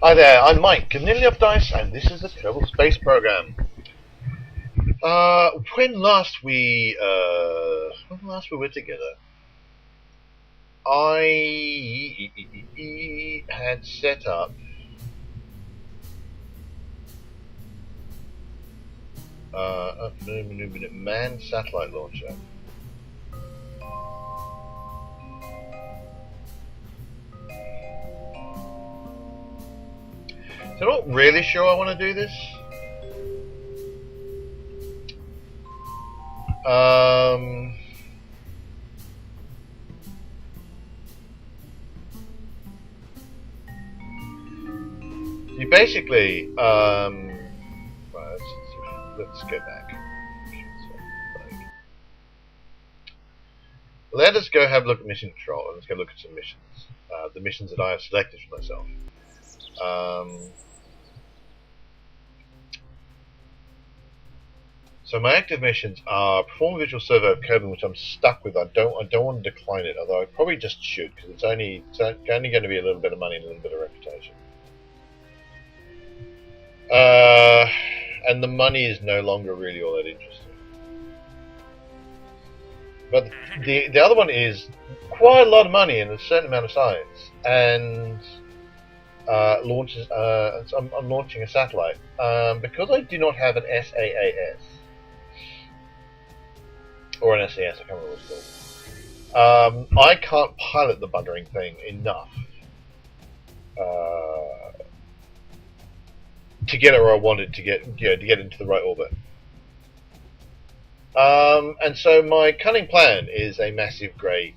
Hi there, I'm Mike, Canilli of Dice, and this is the Kerbal Space Program. When last we were together, I had set up a manned satellite launcher. So I'm not really sure I want to do this. You basically, right, let's go back. Let us go have a look at mission control, and let's go look at some missions. The missions that I have selected for myself. So my active missions are perform a visual survey of Kerbal, which I'm stuck with. I don't want to decline it, although I probably just should, because it's only going to be a little bit of money and a little bit of reputation. And the money is no longer really all that interesting. But the other one is quite a lot of money and a certain amount of science, and launches. I'm launching a satellite because I do not have an SAAS or an SAS. I can't remember what it's called. I can't pilot the buggering thing enough to get it where I want it to get, to get into the right orbit. And so my cunning plan is a massive, great,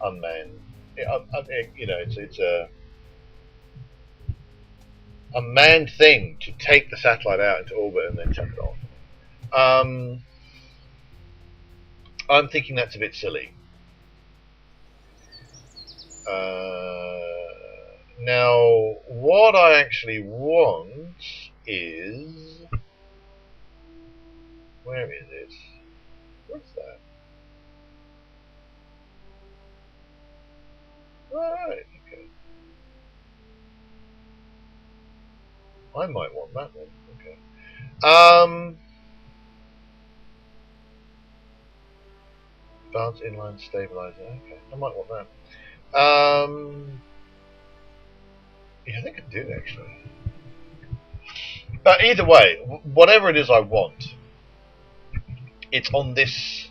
unmanned. It's a manned thing to take the satellite out into orbit and then chuck it off. I'm thinking that's a bit silly. Now, what I actually want is... Where is it? What's that? Alright, okay. I might want that one, okay. Advanced inline stabilizer, okay. I might want that. Yeah, I think I do, actually. But either way, whatever it is I want, it's on this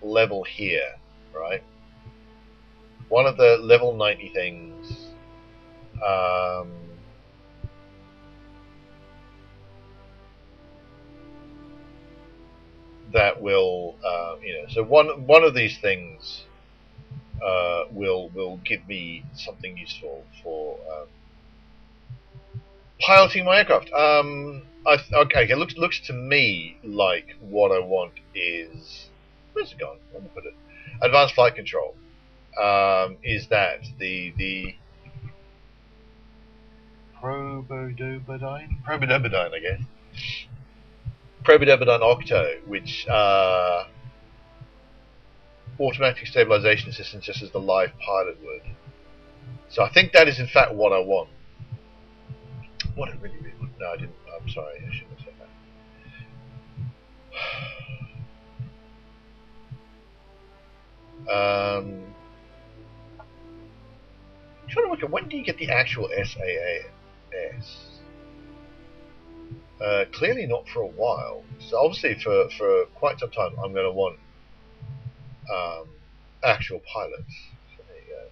level here, right? One of the level 90 things. That will, so one of these things will give me something useful for piloting my aircraft. Okay, it looks to me like what I want is, where's it gone? Where did I put it? Advanced flight control. Is that the Probodobodine, I guess. Probodobodine Octo, which automatic stabilization assistance just as the live pilot would. So I think that is in fact what I want. What I really want. No, I didn't. I'm sorry, I shouldn't have said that. I'm trying to work out, when do you get the actual SAAS? Clearly not for a while. So obviously for quite some time I'm going to want actual pilots. So there you go.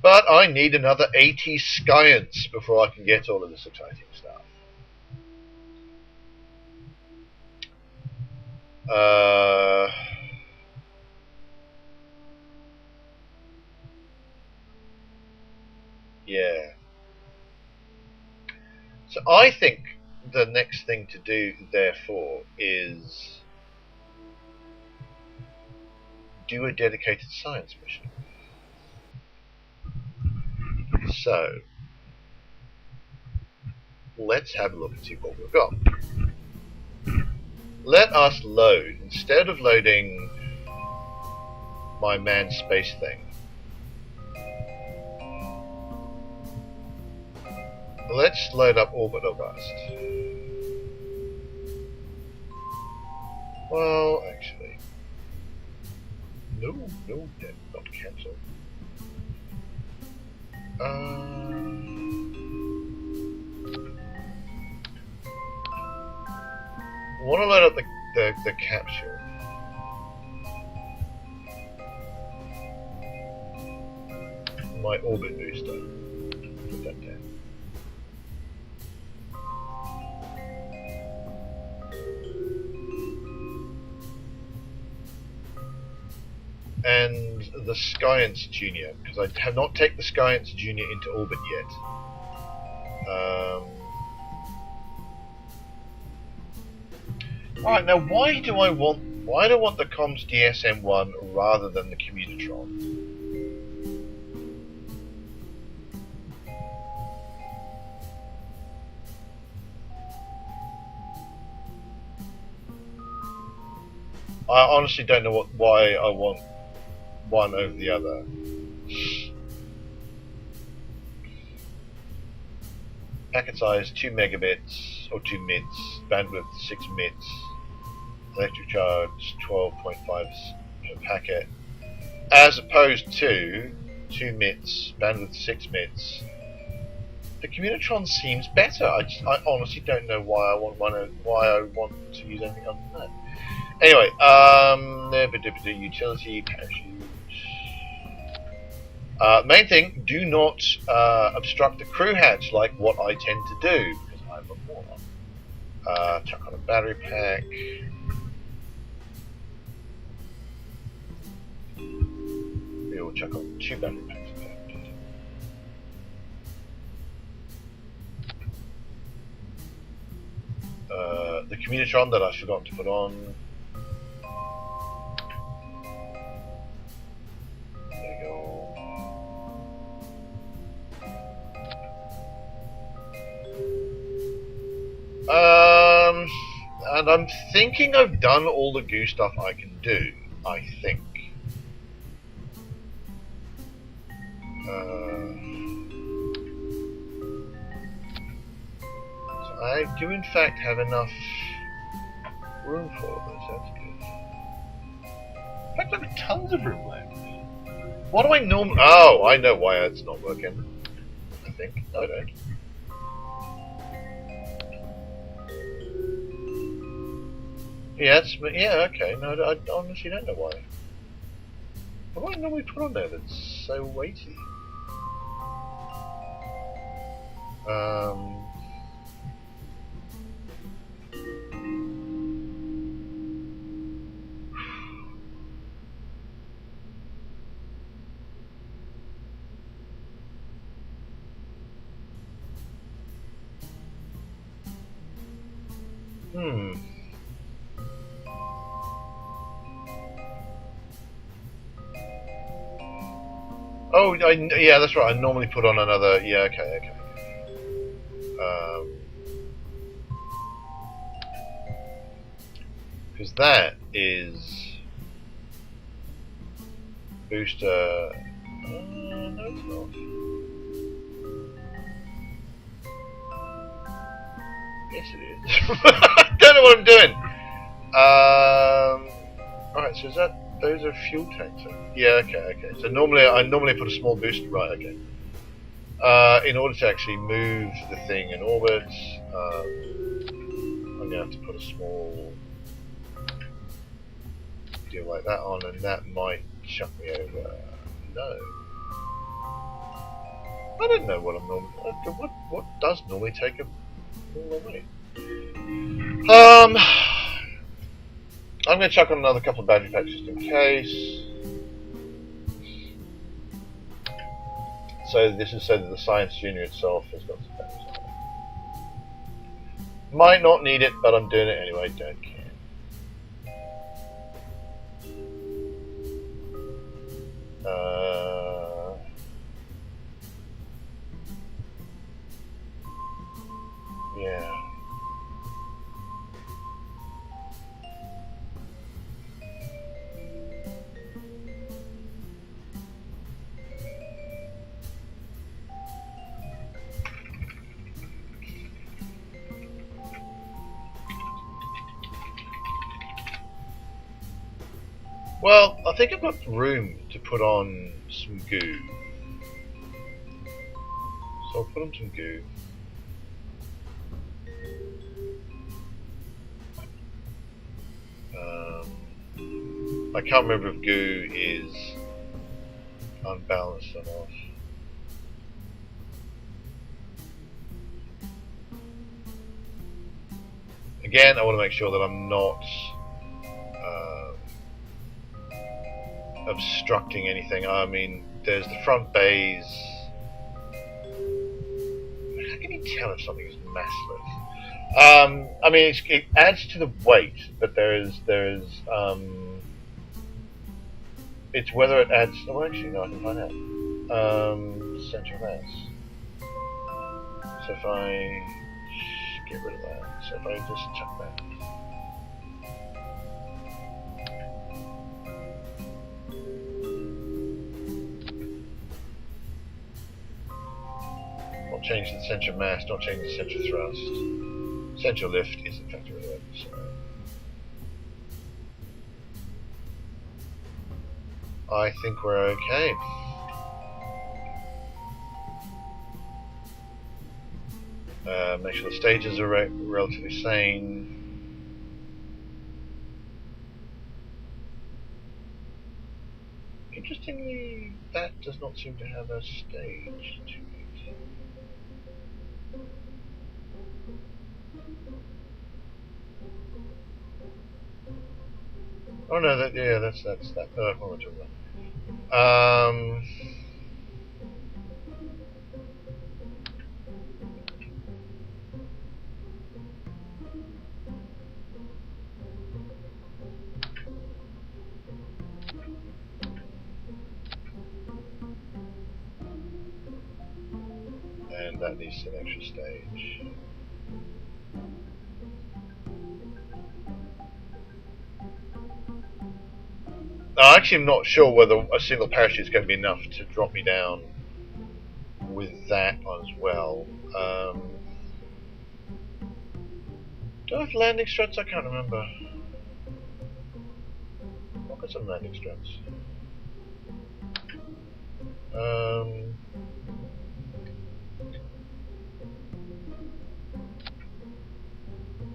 But I need another 80 science before I can get all of this exciting stuff. Yeah. So I think the next thing to do, therefore, is do a dedicated science mission. So, let's have a look and see what we've got. Let us load, instead of loading my manned space thing, let's load up orbital bust. Well, actually, no, not cancel. I want to load up the capsule. My orbit booster. Put that down. And the Science Junior, because I have not taken the Science Junior into orbit yet. Alright, now why do I want the comms DSM-1 rather than the Commutatron? I honestly don't know why I want one over the other. Packet size 2 megabits or 2 MIDs, bandwidth 6 MIDs, electric charge 12.5 per packet, as opposed to 2 MIDs, bandwidth 6 MIDs. The Commutatron seems better. I honestly don't know why I want to use anything other than that. Anyway, utility parachute. Main thing: do not obstruct the crew hatch like what I tend to do because I'm a moron. Chuck on a battery pack. We will chuck on 2 battery packs. The Commutatron that I forgot to put on. There you go. And I'm thinking I've done all the goo stuff I can do. I think. So I do in fact have enough room for all this. That's good. In fact, I've got tons of room left. What do I normally? Oh, I know why it's not working. I think. No, I don't. Yeah, okay. No, I honestly don't know why. What do I normally put on there that's so weighty? Oh, yeah, that's right. I normally put on another. Yeah, okay. Because that is booster. No, it's not. Yes, it is. I don't know what I'm doing. Alright, so is that? Those are fuel tanks. Yeah, okay. So I normally put a small booster. Right, okay. In order to actually move the thing in orbit, I'm gonna have to put a small deal like that on, and that might chuck me over. No. I don't know what I'm normally. What does normally take a all the way? I'm going to chuck on another couple of battery packs just in case. So this is so that the Science Junior itself has got some batteries on it. Might not need it, but I'm doing it anyway. Don't care. Yeah. Well, I think I've got room to put on some goo. So I'll put on some goo. I can't remember if goo is unbalanced or not. Again, I want to make sure that I'm not obstructing anything. I mean, there's the front bays. How can you tell if something is massless? I mean, it adds to the weight, but it's whether it adds. Oh, actually, no, I can find out. Central mass. So if I get rid of that, so if I just chuck that. Not change the center of mass, not change the center of thrust. Central lift is in fact irrelevant. So I think we're okay. Make sure the stages are relatively sane. Interestingly, that does not seem to have a stage to it. Oh no, that's that. What am I talking about? And that needs an extra stage. I actually am not sure whether a single parachute is going to be enough to drop me down with that as well. Do I have landing struts? I can't remember. I've got some landing struts.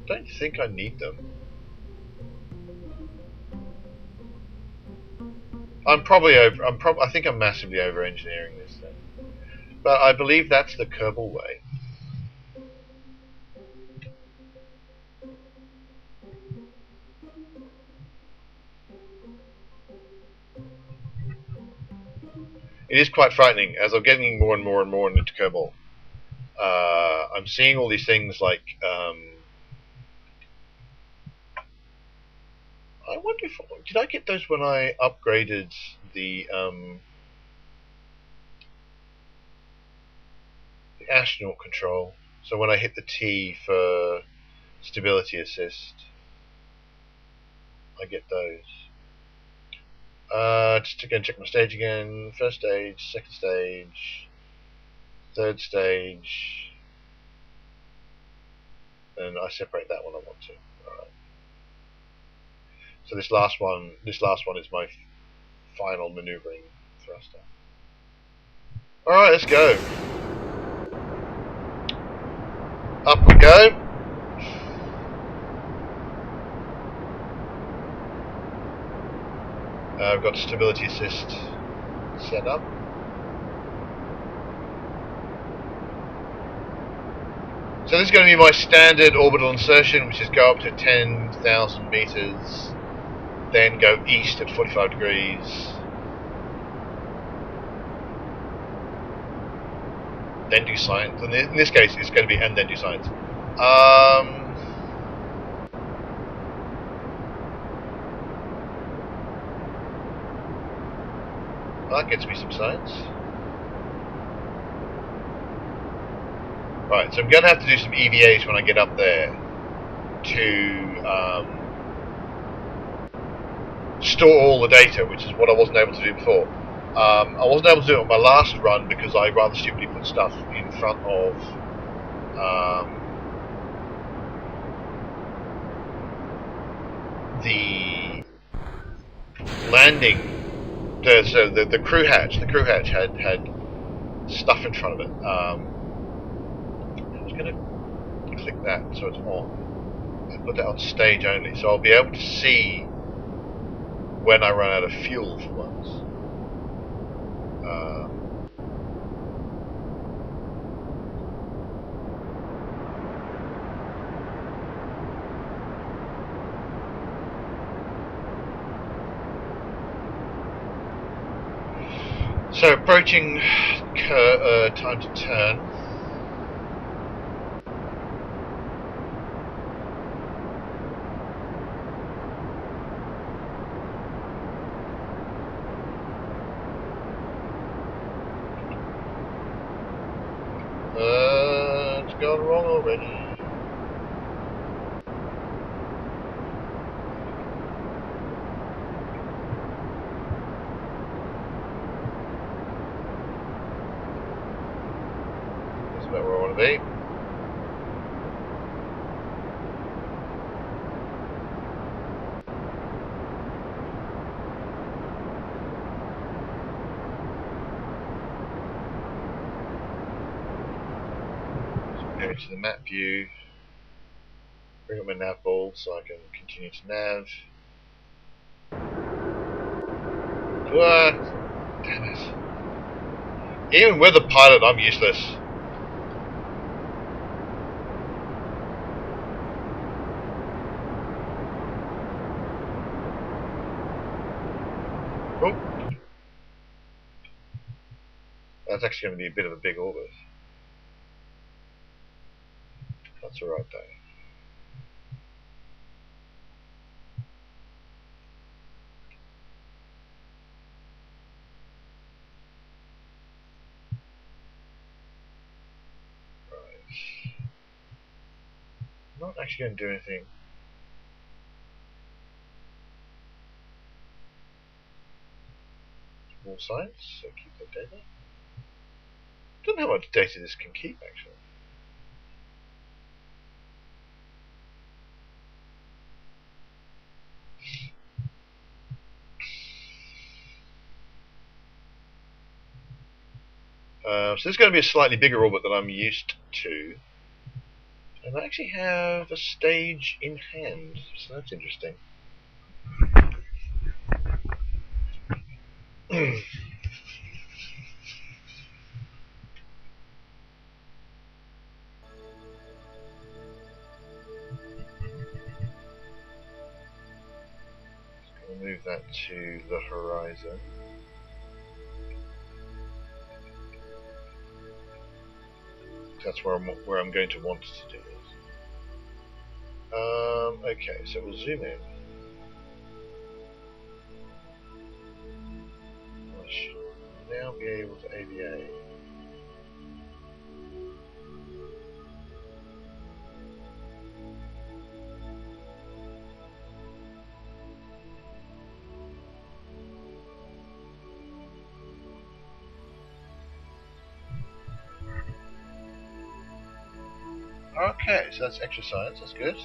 Don't think I need them. I think I'm massively over-engineering this thing. But I believe that's the Kerbal way. It is quite frightening as I'm getting more and more and more into Kerbal. I'm seeing all these things like I wonder if did I get those when I upgraded the astronaut control. So when I hit the T for stability assist, I get those. Just again, check my stage again. First stage, second stage, third stage, and I separate that when I want to. All right. So this last one is my final maneuvering thruster. All right, let's go. Up we go. I've got stability assist set up. So this is going to be my standard orbital insertion, which is go up to 10,000 meters, then go east at 45 degrees, then do science. And in this case, it's going to be and then do science. That gets me some science. Right, so I'm going to have to do some EVAs when I get up there to store all the data, which is what I wasn't able to do before. I wasn't able to do it on my last run because I rather stupidly put stuff in front of the landing. So the crew hatch. The crew hatch had stuff in front of it. I'm just gonna click that so it's on. And put that on stage only, so I'll be able to see when I run out of fuel for once. So approaching time to turn. It's gone wrong already. That's about where I want to be. Go to the map view, bring up my nav ball so I can continue to nav. Damn it. Even with a pilot, I'm useless. Oh. That's actually going to be a bit of a big orbit. That's alright though. I'm not actually going to do anything. More science, so keep that data. I don't know how much data this can keep actually. So this is going to be a slightly bigger orbit than I'm used to. And I actually have a stage in hand, so that's interesting. Move that to the horizon. That's where I'm going to want to do it. Okay, so we'll zoom in. I should now be able to AVA. Okay, so that's extra science, that's good.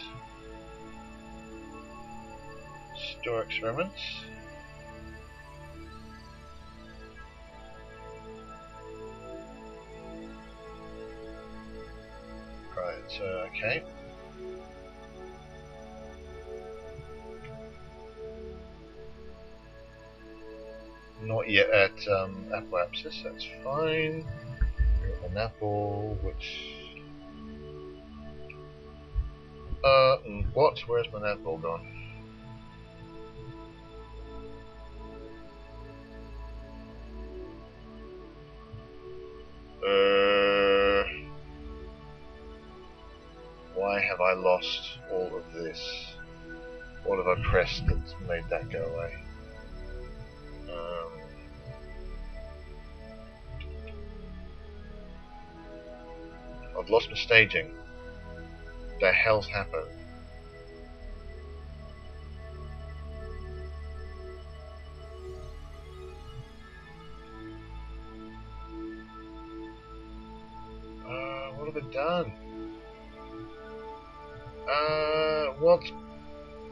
Store experiments. Right, so okay. Not yet at apoapsis, that's fine. An apple, which what? Where's my apple gone? Why have I lost all of this? What have I pressed that's made that go away? I've lost my staging. The hell's happened? What have I done? What?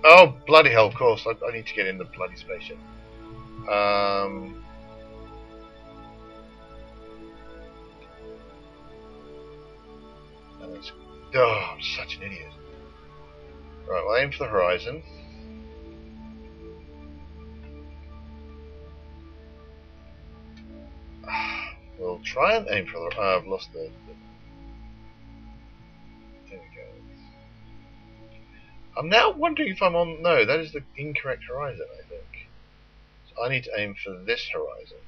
Oh, bloody hell, of course. I need to get in the bloody spaceship. Oh, I'm such an idiot. Right, we'll aim for the horizon. We'll try and aim for the... I've lost the... There we go. I'm now wondering if I'm on... No, that is the incorrect horizon, I think. So I need to aim for this horizon.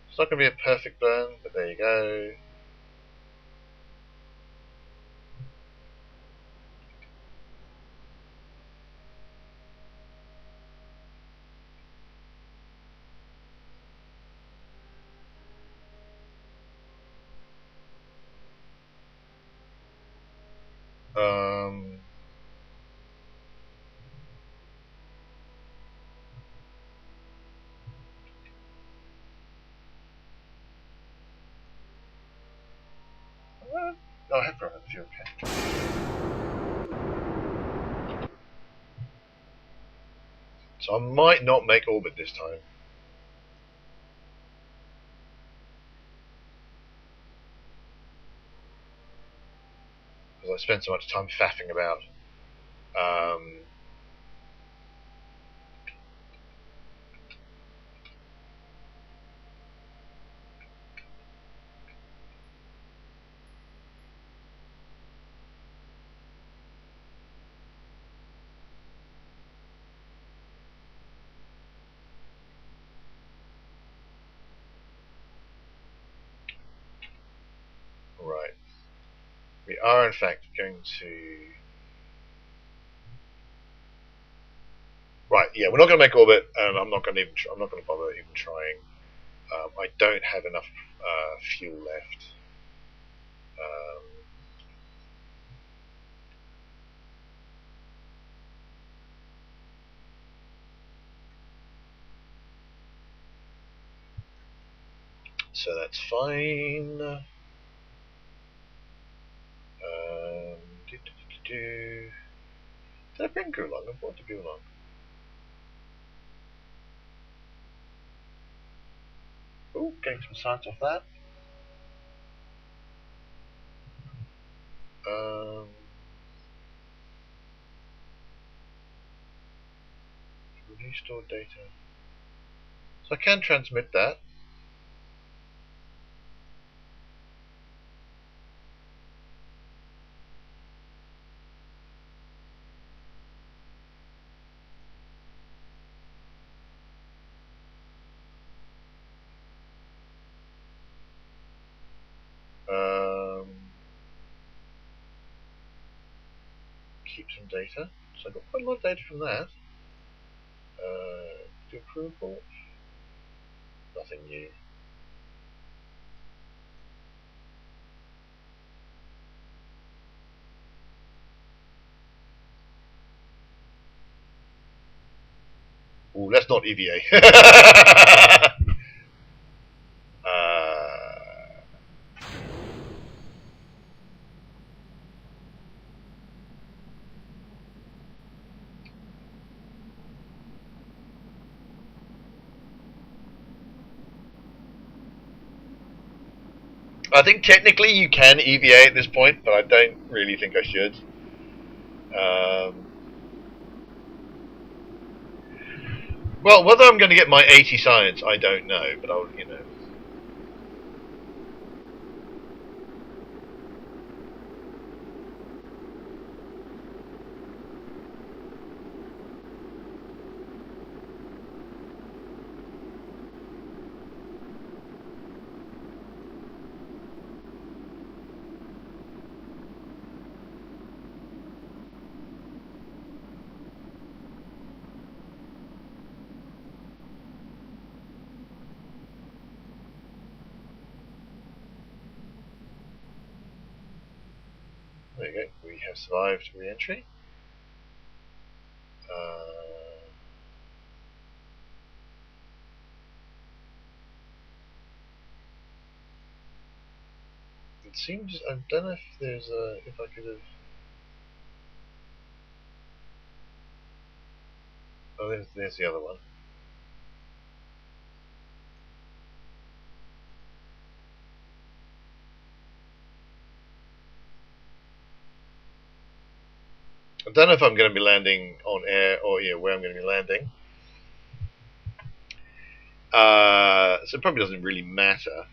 It's not going to be a perfect burn, but there you go. Um... Oh, I have run out of fuel, okay. So I might not make orbit this time. Because I spent so much time faffing about. Right. We are in fact going to... Right, yeah, we're not going to make orbit, and I'm not going to I'm not going to bother even trying. I don't have enough fuel left. Um, so that's fine. Did I bring goo along? I brought the goo along. Oh, getting some science off that. Restore data. So I can transmit that. Keep some data. So I got quite a lot of data from that. Do a crew report. Nothing new. Ooh, let's not EVA. I think technically you can EVA at this point, but I don't really think I should. Well, whether I'm going to get my 80 science, I don't know, but I'll, you know. There you go. We have survived re-entry. It seems I don't know if there's if I could have. Oh, there's the other one. I don't know if I'm going to be landing on air or where I'm going to be landing. So it probably doesn't really matter.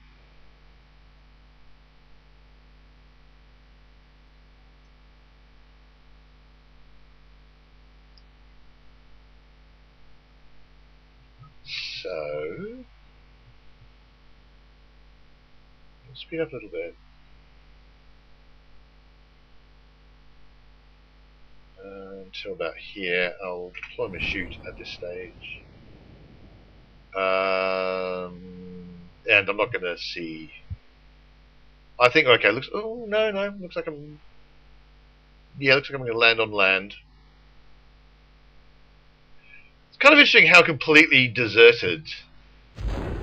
So let's speed up a little bit. Until about here, I'll deploy my chute at this stage. And I'm not going to see. I think okay. Looks. Oh no. Looks like I'm. Yeah, looks like I'm going to land on land. It's kind of interesting how completely deserted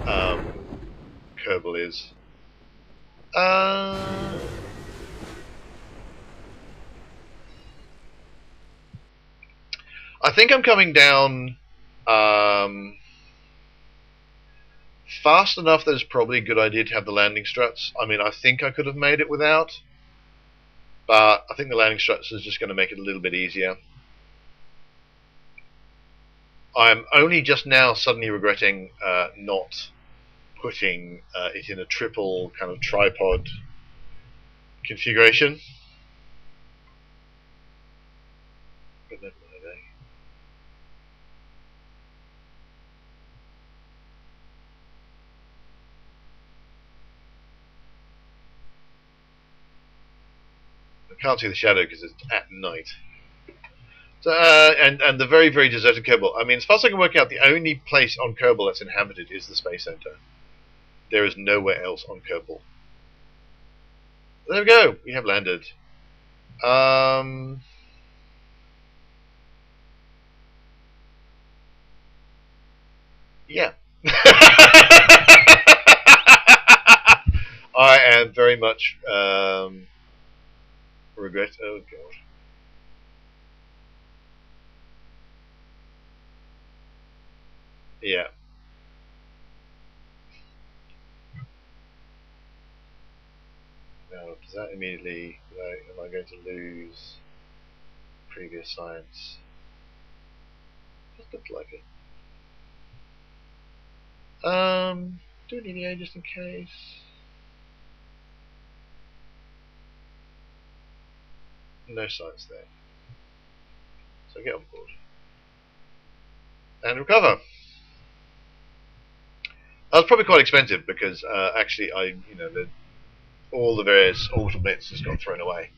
Kerbal is. I think I'm coming down fast enough that it's probably a good idea to have the landing struts. I mean, I think I could have made it without, but I think the landing struts is just going to make it a little bit easier. I'm only just now suddenly regretting not putting it in a triple kind of tripod configuration. But never mind, eh? I can't see the shadow because it's at night. So, and the very, very deserted Kerbal. I mean, as far as I can work out, the only place on Kerbal that's inhabited is the Space Center. There is nowhere else on Kerbal. There we go. We have landed. Yeah. I am very much regret. Oh god. Yeah. Now, does that immediately? Am I going to lose previous science? Just looks like it. Do an EDA just in case. No science there. So get on board and recover. That was probably quite expensive because actually all the various orbital bits just got thrown away,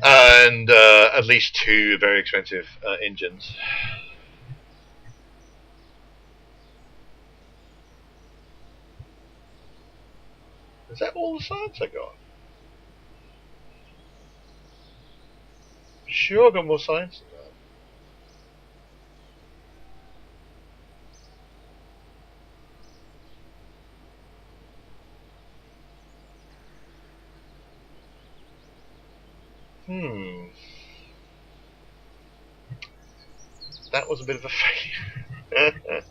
and at least two very expensive engines. Is that all the science I got? Sure, I got more science than that. That was a bit of a failure.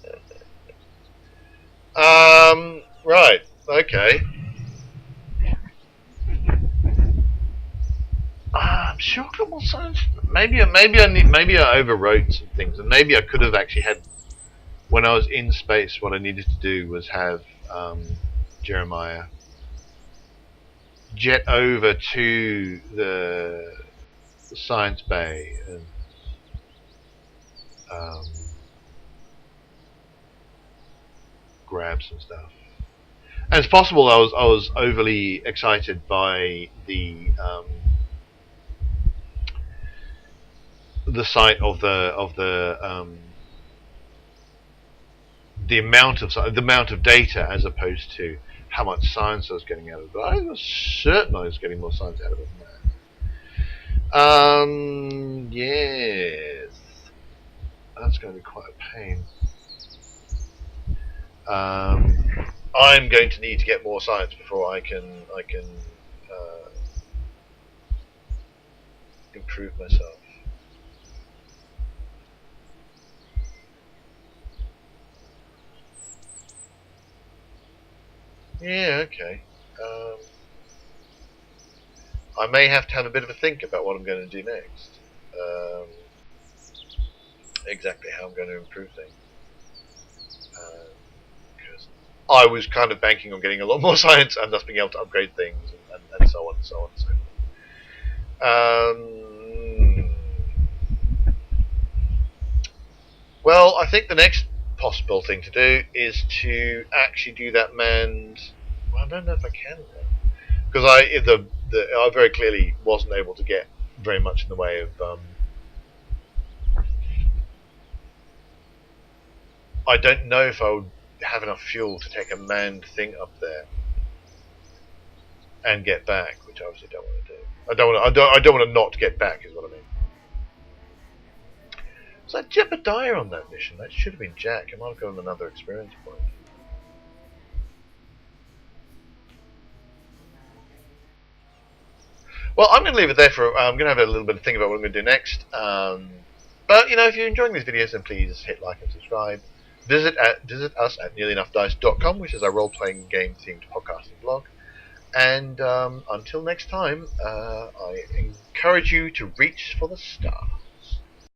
Right. Okay. I'm sure I got more science. Maybe I overwrote some things, and maybe I could have actually had. When I was in space, what I needed to do was have Jeremiah jet over to the science bay and grab some stuff. And it's possible I was overly excited by the sight of the amount of data as opposed to how much science I was getting out of it. But I was certain I was getting more science out of it than that. Yes, that's going to be quite a pain. I'm going to need to get more science before I can improve myself. Yeah, okay. I may have to have a bit of a think about what I'm going to do next. Um, exactly how I'm going to improve things. Because I was kind of banking on getting a lot more science and thus being able to upgrade things and so on and so on and so forth. Well, I think the next possible thing to do is to actually do that manned. Well, I don't know if I can because I very clearly wasn't able to get very much in the way of. I don't know if I would have enough fuel to take a manned thing up there and get back, which I obviously don't want to do. I don't want to not get back, is what I mean. Was that Jebediah on that mission? That should have been Jack. I might have gotten another experience point. Well, I'm going to leave it there for. I'm going to have a little bit of think about what I'm going to do next. But if you're enjoying these videos, then please hit like and subscribe. Visit us at nearlyenoughdice.com, which is our role-playing game themed podcasting blog. And until next time, I encourage you to reach for the stars.